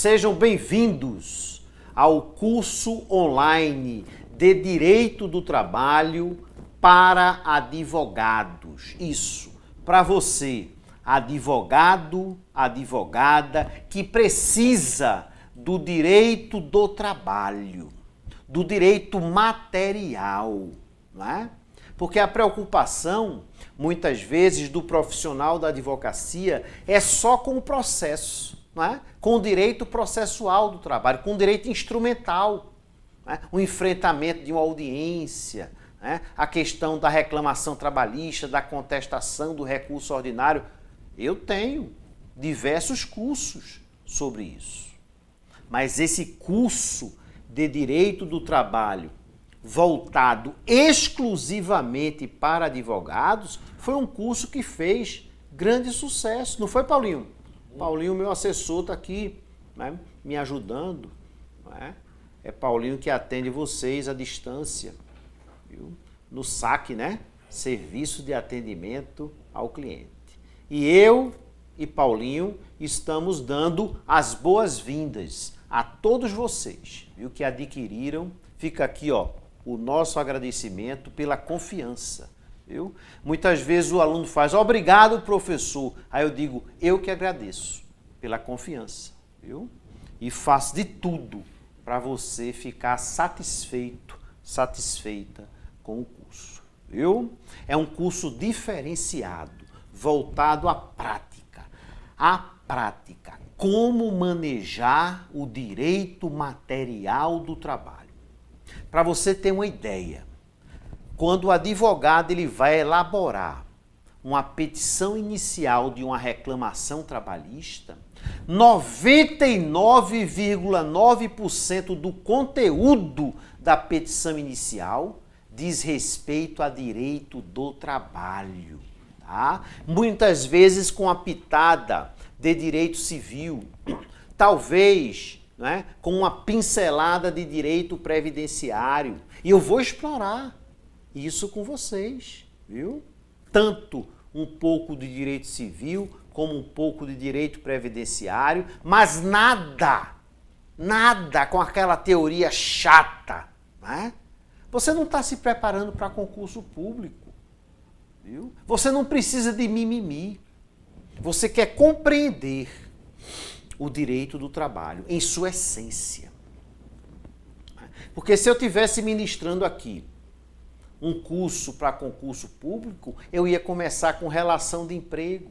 Sejam bem-vindos ao curso online de Direito do Trabalho para advogados. Isso, para você, advogado, advogada, que precisa do direito do trabalho, do direito material, né? Porque a preocupação, muitas vezes, do profissional da advocacia é só com o processo, não é? Com o direito processual do trabalho, com o direito instrumental, né? O enfrentamento de uma audiência, né? A questão da reclamação trabalhista, da contestação do recurso ordinário. Eu tenho diversos cursos sobre isso. Mas esse curso de Direito do Trabalho voltado exclusivamente para advogados foi um curso que fez grande sucesso. Não foi, Paulinho? Paulinho, meu assessor, está aqui, né, me ajudando. Né? É Paulinho que atende vocês à distância, viu? No SAC, né? Serviço de Atendimento ao Cliente. E eu e Paulinho estamos dando as boas-vindas a todos vocês, viu, que adquiriram. Fica aqui, ó, o nosso agradecimento pela confiança, viu? Muitas vezes o aluno faz, obrigado, professor. Aí eu digo, eu que agradeço pela confiança, viu? E faço de tudo para você ficar satisfeito, satisfeita com o curso, viu? É um curso diferenciado, voltado à prática. A prática, como manejar o direito material do trabalho. Para você ter uma ideia, quando o advogado ele vai elaborar uma petição inicial de uma reclamação trabalhista, 99,9% do conteúdo da petição inicial diz respeito a direito do trabalho. Tá? Muitas vezes com a pitada de direito civil, talvez, né, com uma pincelada de direito previdenciário. E eu vou explorar isso com vocês, viu? Tanto um pouco de direito civil, como um pouco de direito previdenciário, mas nada com aquela teoria chata, né? Você não está se preparando para concurso público, viu? Você não precisa de mimimi. Você quer compreender o direito do trabalho em sua essência. Porque se eu tivesse ministrando aqui um curso para concurso público, eu ia começar com relação de emprego,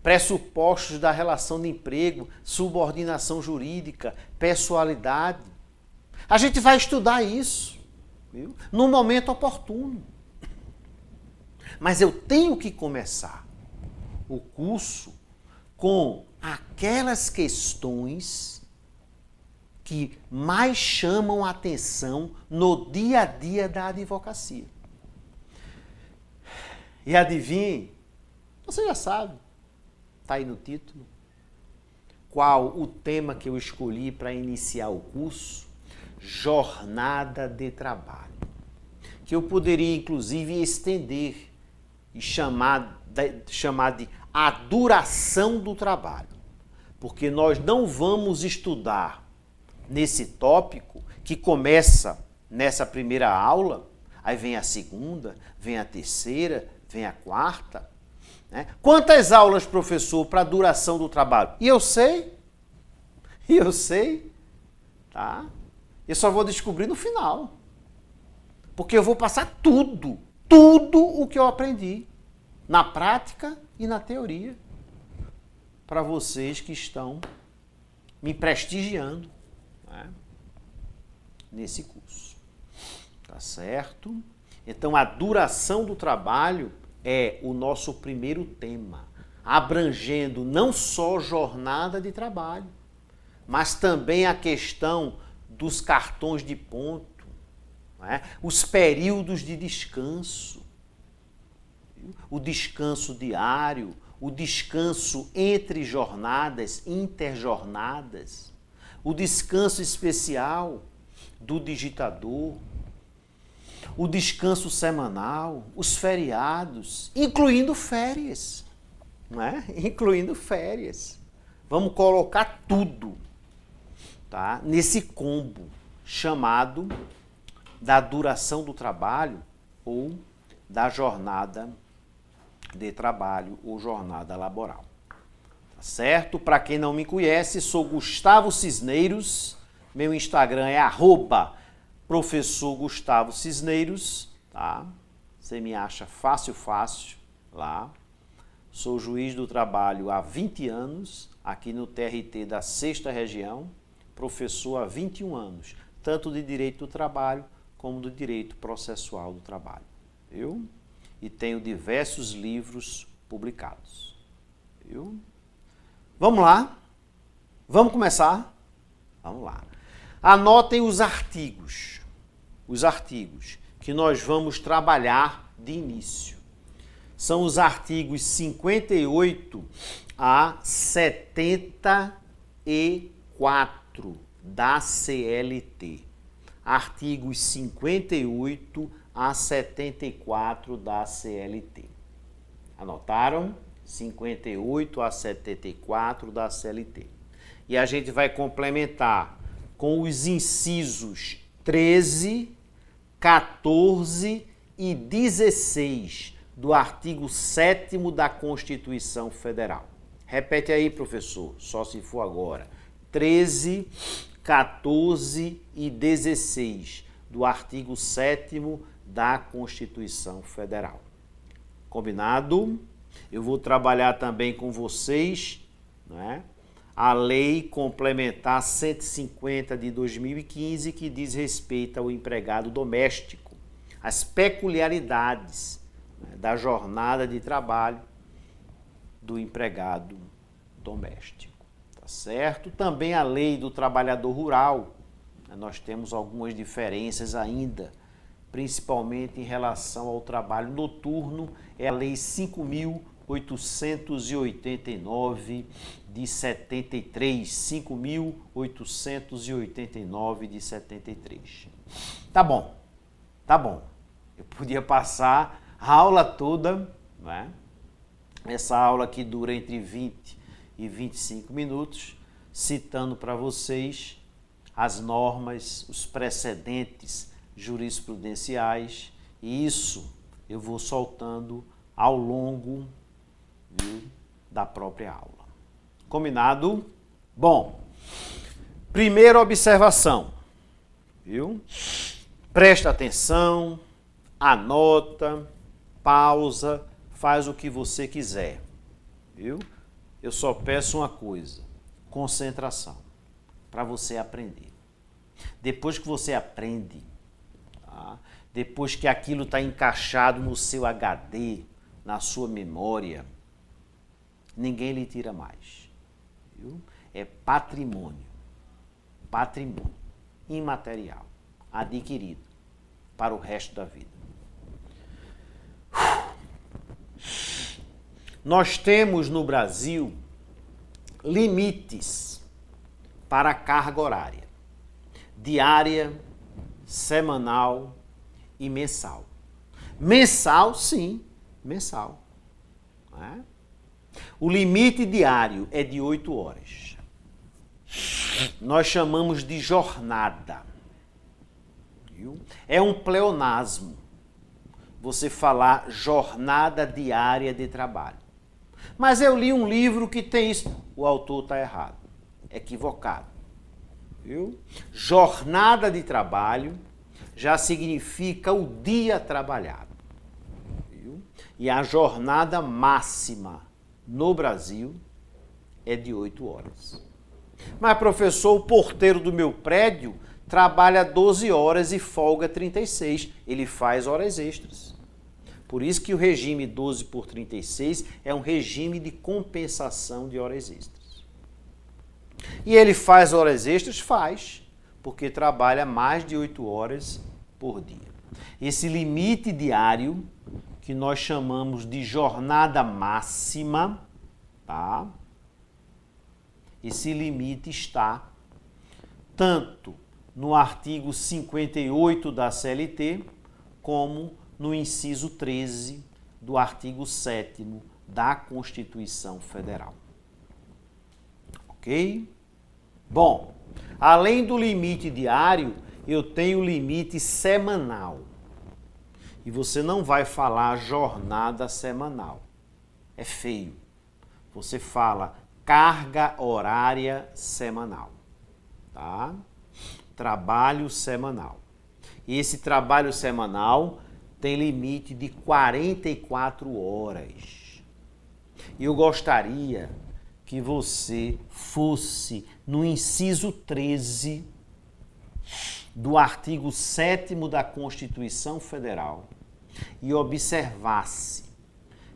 pressupostos da relação de emprego, subordinação jurídica, pessoalidade. A gente vai estudar isso, viu? No momento oportuno. Mas eu tenho que começar o curso com aquelas questões que mais chamam a atenção no dia a dia da advocacia. E adivinhe, você já sabe, está aí no título, qual o tema que eu escolhi para iniciar o curso? Jornada de trabalho. Que eu poderia, inclusive, estender e chamar de a duração do trabalho. Porque nós não vamos estudar nesse tópico que começa nessa primeira aula, aí vem a segunda, vem a terceira, vem a quarta. Né? Quantas aulas, professor, para a duração do trabalho? E eu sei, tá? Eu só vou descobrir no final. Porque eu vou passar tudo o que eu aprendi, na prática e na teoria, para vocês que estão me prestigiando, né, nesse curso. Tá certo? Então, a duração do trabalho é o nosso primeiro tema, abrangendo não só jornada de trabalho, mas também a questão dos cartões de ponto, né, os períodos de descanso, o descanso diário, o descanso entre jornadas, interjornadas, o descanso especial do digitador, o descanso semanal, os feriados, incluindo férias, não é? Incluindo férias. Vamos colocar tudo tá? Nesse combo chamado da duração do trabalho ou da jornada de trabalho ou jornada laboral. Tá certo? Para quem não me conhece, sou Gustavo Cisneiros, meu Instagram é @professor Gustavo Cisneiros, tá? Você me acha fácil lá. Sou juiz do trabalho há 20 anos, aqui no TRT da 6ª Região, professor há 21 anos, tanto de direito do trabalho como do direito processual do trabalho. Viu? E tenho diversos livros publicados. Viu? Vamos lá? Vamos começar? Vamos lá. Anotem os artigos que nós vamos trabalhar de início. São os artigos 58 a 74 da CLT. Artigos 58 a 74 da CLT. Anotaram? 58 a 74 da CLT. E a gente vai complementar com os incisos 13, 14 e 16 do artigo 7º da Constituição Federal. Repete aí, professor, só se for agora. 13, 14 e 16 do artigo 7º da Constituição Federal. Combinado? Eu vou trabalhar também com vocês, né, a Lei Complementar 150 de 2015, que diz respeito ao empregado doméstico, as peculiaridades, né, da jornada de trabalho do empregado doméstico. Tá certo? Também a Lei do Trabalhador Rural, né, nós temos algumas diferenças ainda, principalmente em relação ao trabalho noturno, é a Lei 5.889 de 73, 5.889 de 73. Tá bom. Eu podia passar a aula toda, né? Essa aula que dura entre 20 e 25 minutos, citando para vocês as normas, os precedentes jurisprudenciais, e isso eu vou soltando ao longo, viu, da própria aula. Combinado? Bom, primeira observação, viu? Presta atenção, anota, pausa, faz o que você quiser, viu? Eu só peço uma coisa, concentração, para você aprender. Depois que você aprende, tá? Depois que aquilo está encaixado no seu HD, na sua memória, ninguém lhe tira mais. Viu? É patrimônio imaterial, adquirido para o resto da vida. Nós temos no Brasil limites para a carga horária, diária, semanal e mensal. Mensal, sim, mensal. Né? O limite diário é de 8 horas. Nós chamamos de jornada. Viu? É um pleonasmo você falar jornada diária de trabalho. Mas eu li um livro que tem isso. O autor está errado, equivocado. Viu? Jornada de trabalho já significa o dia trabalhado. Viu? E a jornada máxima no Brasil é de 8 horas. Mas, professor, o porteiro do meu prédio trabalha 12 horas e folga 36. Ele faz horas extras. Por isso que o regime 12 por 36 é um regime de compensação de horas extras. E ele faz horas extras? Faz, porque trabalha mais de 8 horas por dia. Esse limite diário, que nós chamamos de jornada máxima, tá? Esse limite está tanto no artigo 58 da CLT, como no inciso 13 do artigo 7º da Constituição Federal. Ok? Bom, Além do limite diário, eu tenho limite semanal. E você não vai falar jornada semanal. É feio. Você fala carga horária semanal. Tá? Trabalho semanal. E esse trabalho semanal tem limite de 44 horas. E eu gostaria que você fosse no inciso 13 do artigo 7º da Constituição Federal e observasse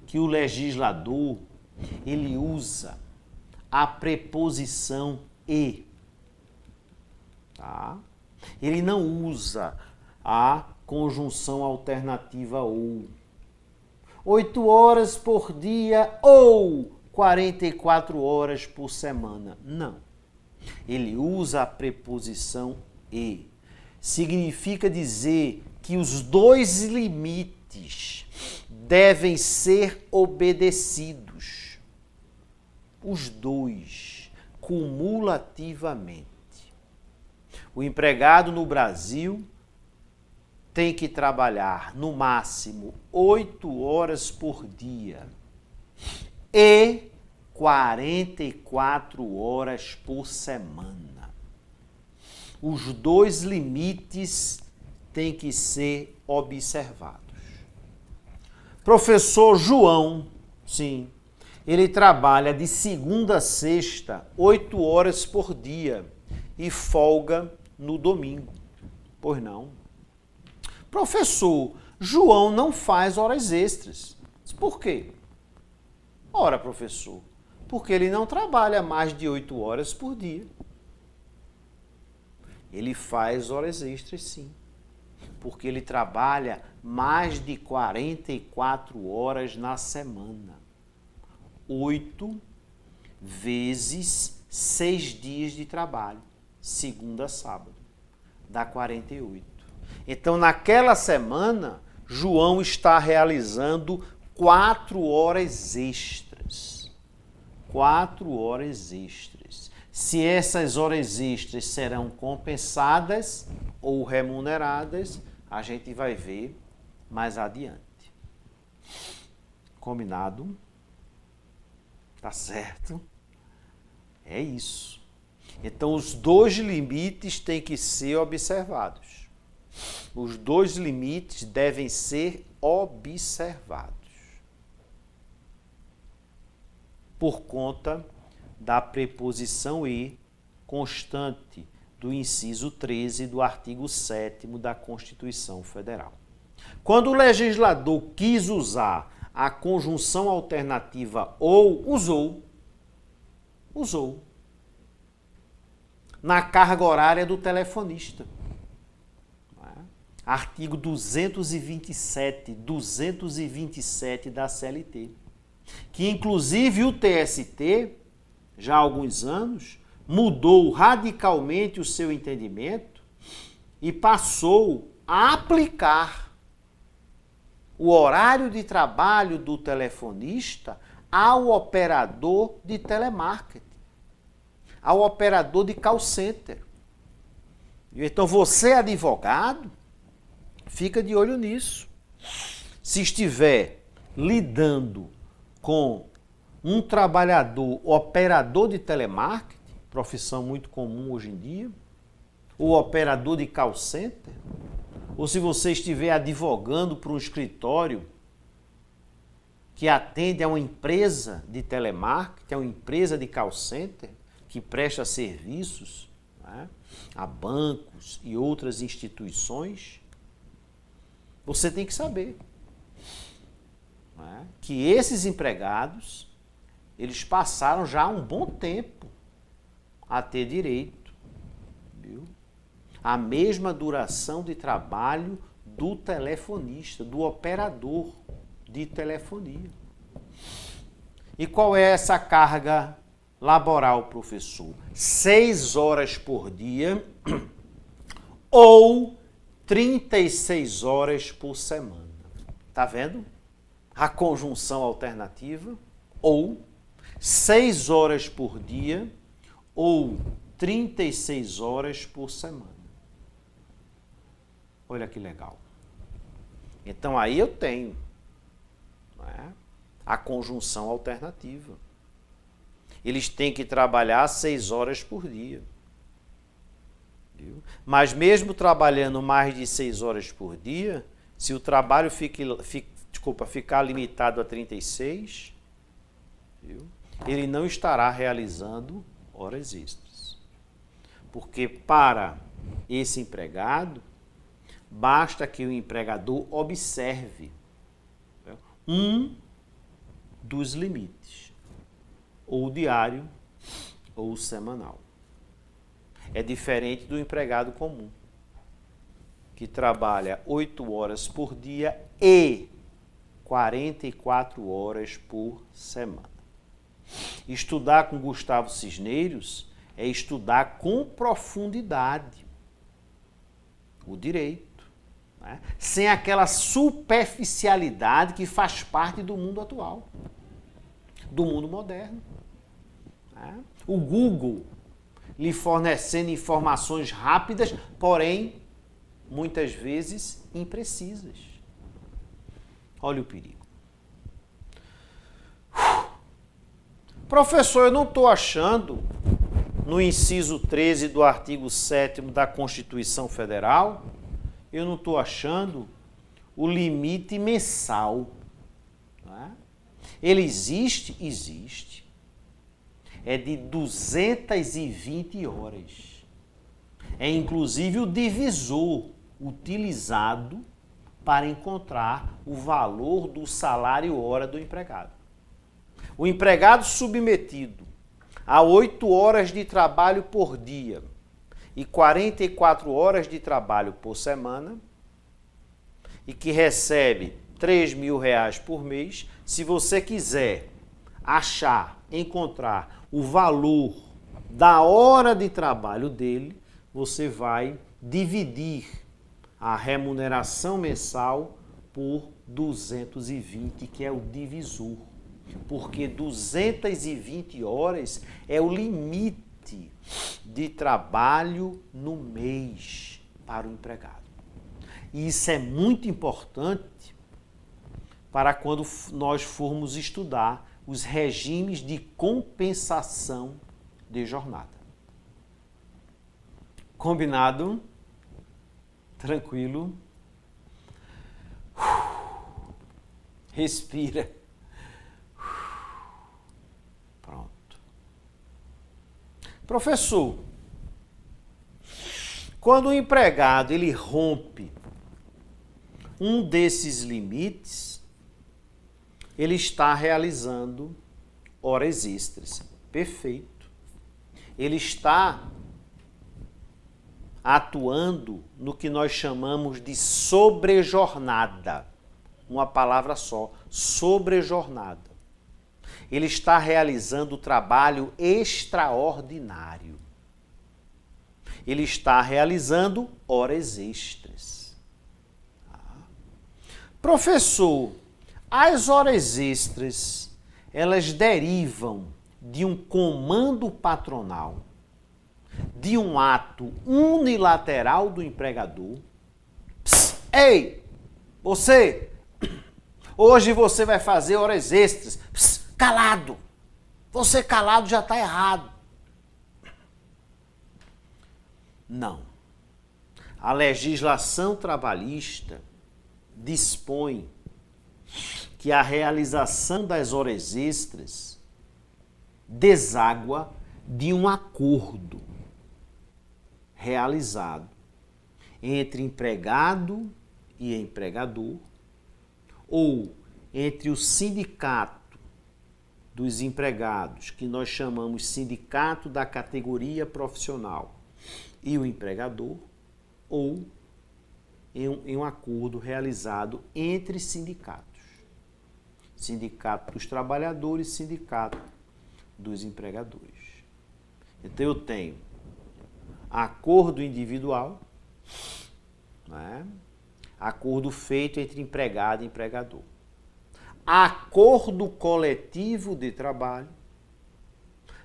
que o legislador, ele usa a preposição e. Tá? Ele não usa a conjunção alternativa ou. 8 horas por dia ou 44 horas por semana. Não. Ele usa a preposição e. Significa dizer que os dois limites devem ser obedecidos. Os dois, cumulativamente. O empregado no Brasil tem que trabalhar no máximo 8 horas por dia e 44 horas por semana. Os dois limites têm que ser observados. Professor João, sim, ele trabalha de segunda a sexta 8 horas por dia e folga no domingo. Pois não. Professor, João não faz horas extras. Por quê? Ora, professor, porque ele não trabalha mais de 8 horas por dia. Ele faz horas extras, sim, porque ele trabalha mais de 44 horas na semana. 8 vezes 6 dias de trabalho, segunda a sábado, dá 48. Então, naquela semana, João está realizando 4 horas extras. 4 horas extras. Se essas horas extras serão compensadas ou remuneradas, a gente vai ver mais adiante. Combinado? Tá certo? É isso. Então, os dois limites têm que ser observados. Os dois limites devem ser observados. Por conta da preposição e constante do inciso 13 do artigo 7º da Constituição Federal. Quando o legislador quis usar a conjunção alternativa ou, usou na carga horária do telefonista. Artigo 227 da CLT. Que inclusive o TST, já há alguns anos, mudou radicalmente o seu entendimento e passou a aplicar o horário de trabalho do telefonista ao operador de telemarketing, ao operador de call center. Então você, advogado, fica de olho nisso. Se estiver lidando com um trabalhador operador de telemarketing, profissão muito comum hoje em dia, ou operador de call center, ou se você estiver advogando para um escritório que atende a uma empresa de telemarketing, a uma empresa de call center, que presta serviços, né, a bancos e outras instituições, você tem que saber, né, que esses empregados, eles passaram já um bom tempo a ter direito, viu? A mesma duração de trabalho do telefonista, do operador de telefonia. E qual é essa carga laboral, professor? 6 horas por dia ou 36 horas por semana. Tá vendo? A conjunção alternativa, ou 6 horas por dia ou 36 horas por semana. Olha que legal. Então aí eu tenho, não é, a conjunção alternativa. Eles têm que trabalhar 6 horas por dia. Viu? Mas mesmo trabalhando mais de 6 horas por dia, se o trabalho ficar limitado a 36, viu? Ele não estará realizando horas extras. Porque para esse empregado, basta que o empregador observe um dos limites, ou diário ou semanal. É diferente do empregado comum, que trabalha 8 horas por dia e 44 horas por semana. Estudar com Gustavo Cisneiros é estudar com profundidade o direito, né? Sem aquela superficialidade que faz parte do mundo atual, do mundo moderno, né? O Google lhe fornecendo informações rápidas, porém, muitas vezes, imprecisas. Olha o perigo. Professor, eu não estou achando, no inciso 13 do artigo 7º da Constituição Federal, eu não estou achando o limite mensal. Não é? Ele existe? Existe. É de 220 horas. É inclusive o divisor utilizado para encontrar o valor do salário hora do empregado. O empregado submetido a 8 horas de trabalho por dia e 44 horas de trabalho por semana e que recebe R$3.000 por mês, se você quiser encontrar o valor da hora de trabalho dele, você vai dividir a remuneração mensal por 220, que é o divisor. Porque 220 horas é o limite de trabalho no mês para o empregado. E isso é muito importante para quando nós formos estudar os regimes de compensação de jornada. Combinado? Tranquilo? Respira. Pronto. Professor, quando o empregado ele rompe um desses limites, ele está realizando horas extras. Perfeito. Ele está atuando no que nós chamamos de sobrejornada. Uma palavra só, sobrejornada. Ele está realizando trabalho extraordinário. Ele está realizando horas extras. Professor, as horas extras, elas derivam de um comando patronal, de um ato unilateral do empregador. Psst, ei, você, hoje você vai fazer horas extras. Psst, calado. Você calado já está errado. Não. A legislação trabalhista dispõe que a realização das horas extras deságua de um acordo realizado entre empregado e empregador ou entre o sindicato dos empregados, que nós chamamos sindicato da categoria profissional, e o empregador, ou em um acordo realizado entre sindicatos. Sindicato dos trabalhadores, sindicato dos empregadores. Então eu tenho acordo individual, né? Acordo feito entre empregado e empregador. Acordo coletivo de trabalho,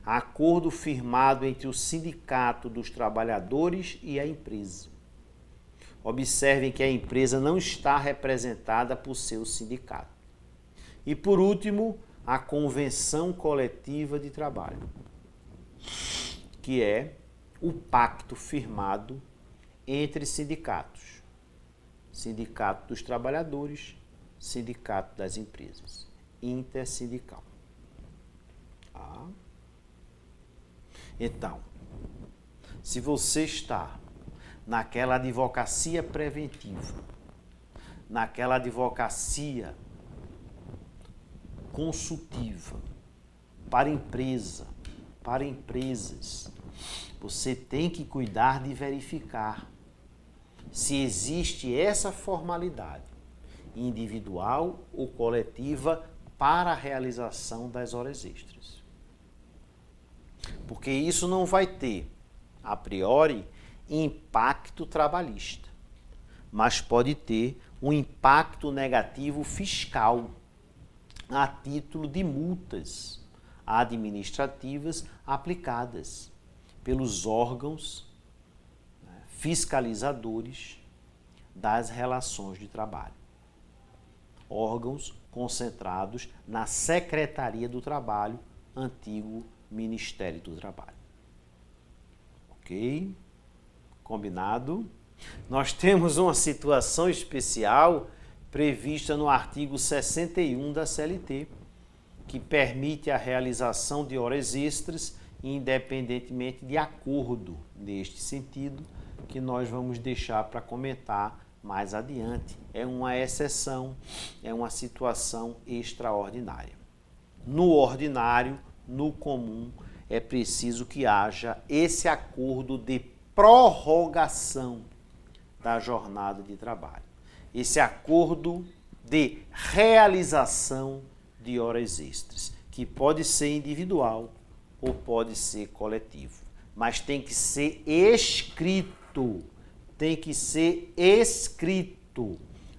Acordo firmado entre o Sindicato dos Trabalhadores e a empresa. Observem que a empresa não está representada por seu sindicato. E por último, a Convenção Coletiva de Trabalho, que é o pacto firmado entre sindicatos. Sindicato dos Trabalhadores, Sindicato das Empresas. Intersindical. Tá? Então, se você está naquela advocacia preventiva, naquela advocacia consultiva para empresa, para empresas, você tem que cuidar de verificar se existe essa formalidade individual ou coletiva para a realização das horas extras. Porque isso não vai ter, a priori, impacto trabalhista, mas pode ter um impacto negativo fiscal a título de multas administrativas aplicadas pelos órgãos fiscalizadores das relações de trabalho. Órgãos concentrados na Secretaria do Trabalho, antigo Ministério do Trabalho. Ok? Combinado? Nós temos uma situação especial prevista no artigo 61 da CLT, que permite a realização de horas extras, independentemente de acordo neste sentido, que nós vamos deixar para comentar mais adiante. É uma exceção, é uma situação extraordinária. No ordinário, no comum, é preciso que haja esse acordo de prorrogação da jornada de trabalho. Esse acordo de realização de horas extras, que pode ser individual ou pode ser coletivo, mas tem que ser escrito,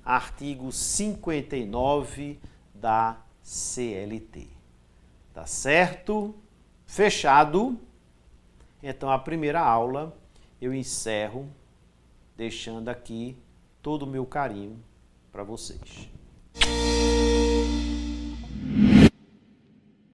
artigo 59 da CLT. Tá certo? Fechado? Então a primeira aula eu encerro deixando aqui todo o meu carinho para vocês.